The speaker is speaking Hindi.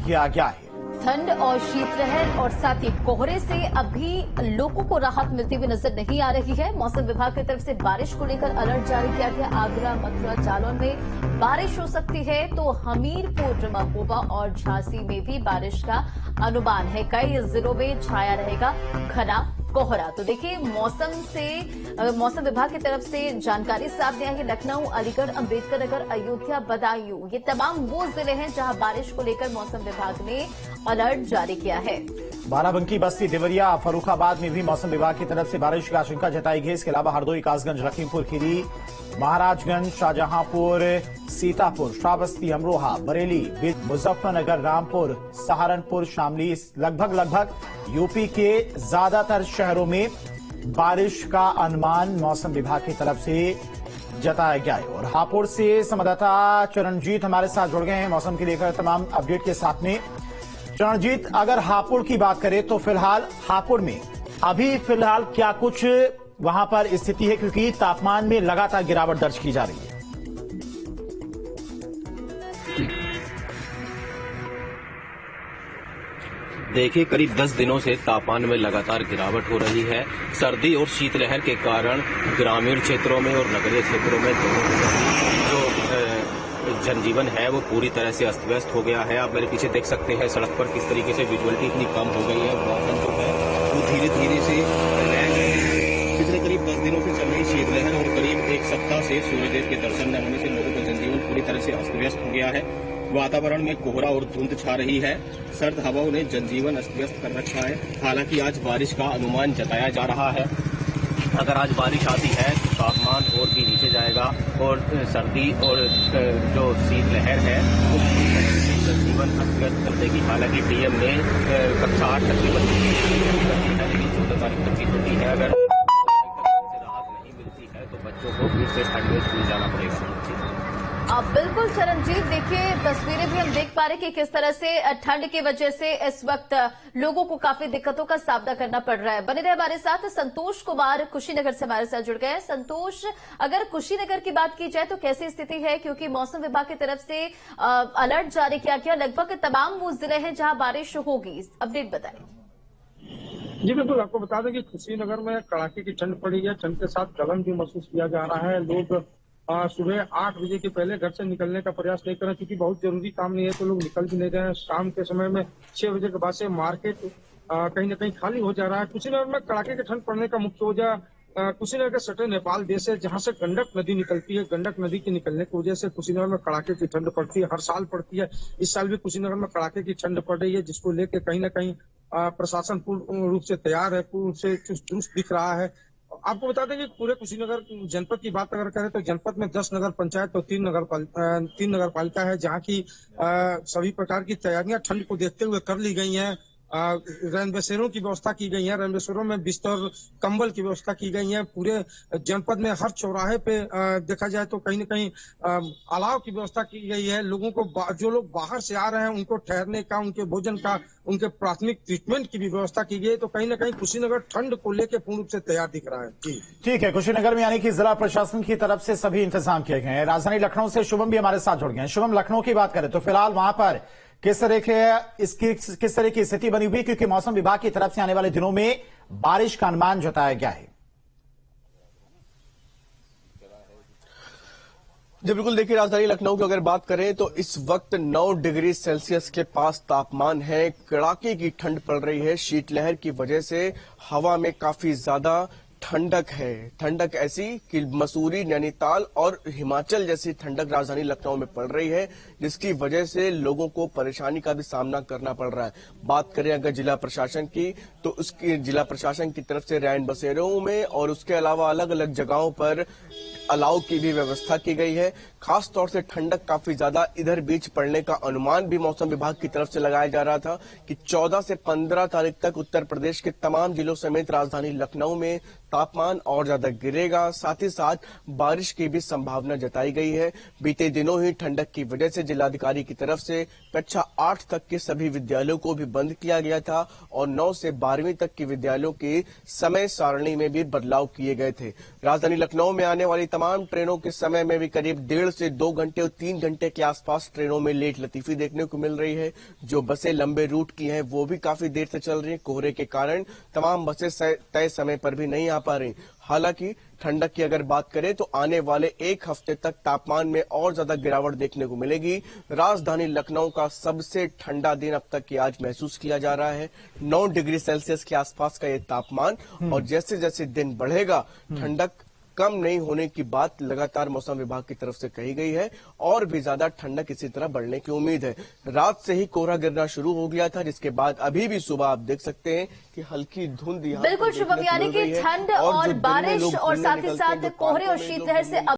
किया गया है। ठंड और शीतलहर और साथ ही कोहरे से अभी लोगों को राहत मिलती हुई नजर नहीं आ रही है। मौसम विभाग की तरफ से बारिश को लेकर अलर्ट जारी किया गया। आगरा, मथुरा, जालौन में बारिश हो सकती है तो हमीरपुर, महोबा और झांसी में भी बारिश का अनुमान है। कई जिलों में छाया रहेगा घना कोहरा। तो देखिए, मौसम विभाग की तरफ से जानकारी सामने आई है। लखनऊ, अलीगढ़, अम्बेडकर नगर, अयोध्या, बदायूं, ये तमाम वो जिले हैं जहां बारिश को लेकर मौसम विभाग ने अलर्ट जारी किया है। बाराबंकी, बस्ती, देवरिया, फर्रुखाबाद में भी मौसम विभाग की तरफ से बारिश की आशंका जताई गई। इसके अलावा हरदोई, कासगंज, लखीमपुर खीरी, महाराजगंज, शाहजहांपुर, सीतापुर, श्रावस्ती, अमरोहा, बरेली, मुजफ्फरनगर, रामपुर, सहारनपुर, शामली, लगभग यूपी के ज्यादातर शहरों में बारिश का अनुमान मौसम विभाग की तरफ से जताया गया है। और हापुड़ से संवाददाता चरणजीत हमारे साथ जुड़ गए हैं मौसम के लेकर तमाम अपडेट के साथ में। चरणजीत, अगर हापुड़ की बात करें तो फिलहाल हापुड़ में अभी फिलहाल क्या कुछ वहां पर स्थिति है, क्योंकि तापमान में लगातार गिरावट दर्ज की जा रही है। देखिए, करीब 10 दिनों से तापमान में लगातार गिरावट हो रही है। सर्दी और शीतलहर के कारण ग्रामीण क्षेत्रों में और नगरीय क्षेत्रों में जो जनजीवन है वो पूरी तरह से अस्त व्यस्त हो गया है। आप मेरे पीछे देख सकते हैं सड़क पर किस तरीके से विजुअलिटी इतनी कम हो गई है। वाहन जो है वो धीरे धीरे से पिछले करीब 10 दिनों से चल रही शीतलहर और करीब एक सप्ताह से सूर्यदेव के दर्शन न होने से लोगों का जनजीवन पूरी तरह से अस्त व्यस्त हो गया है। वातावरण में कोहरा और धुंध छा रही है। सर्द हवाओं ने जनजीवन अस्त व्यस्त कर रखा है। हालांकि आज बारिश का अनुमान जताया जा रहा है। अगर आज बारिश आती है तो तापमान और भी नीचे जाएगा और सर्दी और जो शीतलहर है वो जनजीवन अस्त व्यस्त कर देगी। हालांकि डीएम ने कक्षा 8 तक की बच्ची है, लेकिन 14 तारीख तक की छुट्टी है। अगर राहत नहीं मिलती है तो बच्चों को फिर से ठंड में स्कूल जाना पड़ेगा। बिल्कुल चरणजीत, देखिए तस्वीरें भी हम देख पा रहे कि किस तरह से ठंड की वजह से इस वक्त लोगों को काफी दिक्कतों का सामना करना पड़ रहा है। बने रहे हमारे साथ संतोष कुमार कुशीनगर से हमारे साथ जुड़ गए हैं। संतोष, अगर कुशीनगर की बात की जाए तो कैसी स्थिति है, क्योंकि मौसम विभाग की तरफ से अलर्ट जारी किया गया। लगभग तमाम वो जिले हैं जहां बारिश होगी, अपडेट बताएं। जी बिल्कुल, आपको बता दें कि कुशीनगर में कड़ाके की ठंड पड़ी है। ठंड के साथ गलन भी महसूस किया जा रहा है। लोग सुबह 8 बजे के पहले घर से निकलने का प्रयास नहीं करें, क्योंकि बहुत जरूरी काम नहीं है तो लोग निकल भी नहीं रहे हैं। शाम के समय में 6 बजे के बाद से मार्केट कहीं न कहीं खाली हो जा रहा है। कुशीनगर में कड़ाके की ठंड पड़ने का मुख्य वजह कुशीनगर के सटे नेपाल देश है, जहां से गंडक नदी निकलती है। गंडक नदी के निकलने की वजह से कुशीनगर में कड़ाके की ठंड पड़ती है। हर साल पड़ती है। इस साल भी कुशीनगर में कड़ाके की ठंड पड़ रही है, जिसको लेकर कहीं न कहीं प्रशासन पूर्ण रूप से तैयार है, पूर्ण रूप से चुस्त दुरुस्त दिख रहा है। आपको बता दें कि पूरे कुशीनगर जनपद की बात अगर करें तो जनपद में 10 नगर पंचायत और 3 नगर पालिका है, जहां की सभी प्रकार की तैयारियां ठंड को देखते हुए कर ली गई हैं। रैन बसेरों की व्यवस्था की गई है। रैन बसेरों में बिस्तर, कंबल की व्यवस्था की गई है। पूरे जनपद में हर चौराहे पे देखा जाए तो कहीं न कहीं अलाव की व्यवस्था की गई है। लोगों को जो लोग बाहर से आ रहे हैं उनको ठहरने का, उनके भोजन का, उनके प्राथमिक ट्रीटमेंट की भी व्यवस्था की गई है। तो कहीं न कहीं कुशीनगर ठंड को लेकर पूर्ण रूप से तैयार दिख रहा है। जी ठीक है, कुशीनगर में यानी कि जिला प्रशासन की तरफ से सभी इंतजाम किए गए हैं। राजधानी लखनऊ से शुभम भी हमारे साथ जुड़ गए हैं। शुभम, लखनऊ की बात करें तो फिलहाल वहां पर किस तरह की स्थिति बनी हुई, क्योंकि मौसम विभाग की तरफ से आने वाले दिनों में बारिश का अनुमान जताया गया है। जी बिल्कुल, देखिए राजधानी लखनऊ की अगर बात करें तो इस वक्त 9 डिग्री सेल्सियस के पास तापमान है। कड़ाके की ठंड पड़ रही है। शीतलहर की वजह से हवा में काफी ज्यादा ठंडक है। ठंडक ऐसी कि मसूरी, नैनीताल और हिमाचल जैसी ठंडक राजधानी लखनऊ में पड़ रही है, जिसकी वजह से लोगों को परेशानी का भी सामना करना पड़ रहा है। बात करें अगर जिला प्रशासन की तो उसकी जिला प्रशासन की तरफ से रैन बसेरों में और उसके अलावा अलग अलग जगहों पर अलाव की भी व्यवस्था की गई है। खास तौर से ठंडक काफी ज्यादा इधर बीच पड़ने का अनुमान भी मौसम विभाग की तरफ से लगाया जा रहा था कि 14 से 15 तारीख तक उत्तर प्रदेश के तमाम जिलों समेत राजधानी लखनऊ में तापमान और ज्यादा गिरेगा, साथ ही साथ बारिश की भी संभावना जताई गई है। बीते दिनों ही ठंडक की वजह से जिलाधिकारी की तरफ से कक्षा 8 तक के सभी विद्यालयों को भी बंद किया गया था और 9 से 12वीं तक के विद्यालयों की समय सारणी में भी बदलाव किए गए थे। राजधानी लखनऊ में आने वाली तमाम ट्रेनों के समय में भी करीब 1.5 से 2 घंटे और 3 घंटे के आसपास ट्रेनों में लेट लतीफी देखने को मिल रही है। जो बसें लंबे रूट की हैं वो भी काफी देर से चल रही हैं। कोहरे के कारण तमाम बसें तय समय पर भी नहीं आ पा रही। हालांकि ठंडक की अगर बात करें तो आने वाले एक हफ्ते तक तापमान में और ज्यादा गिरावट देखने को मिलेगी। राजधानी लखनऊ का सबसे ठंडा दिन अब तक की आज महसूस किया जा रहा है। 9 डिग्री सेल्सियस के आसपास का ये तापमान, और जैसे जैसे दिन बढ़ेगा ठंडक कम नहीं होने की बात लगातार मौसम विभाग की तरफ से कही गई है और भी ज्यादा ठंडक इसी तरह बढ़ने की उम्मीद है। रात से ही कोहरा गिरना शुरू हो गया था, जिसके बाद अभी भी सुबह आप देख सकते हैं कि हल्की धुंध यहाँ बिल्कुल शुभम, यानी कि ठंड और बारिश और साथ ही साथ कोहरे और शीतलहर से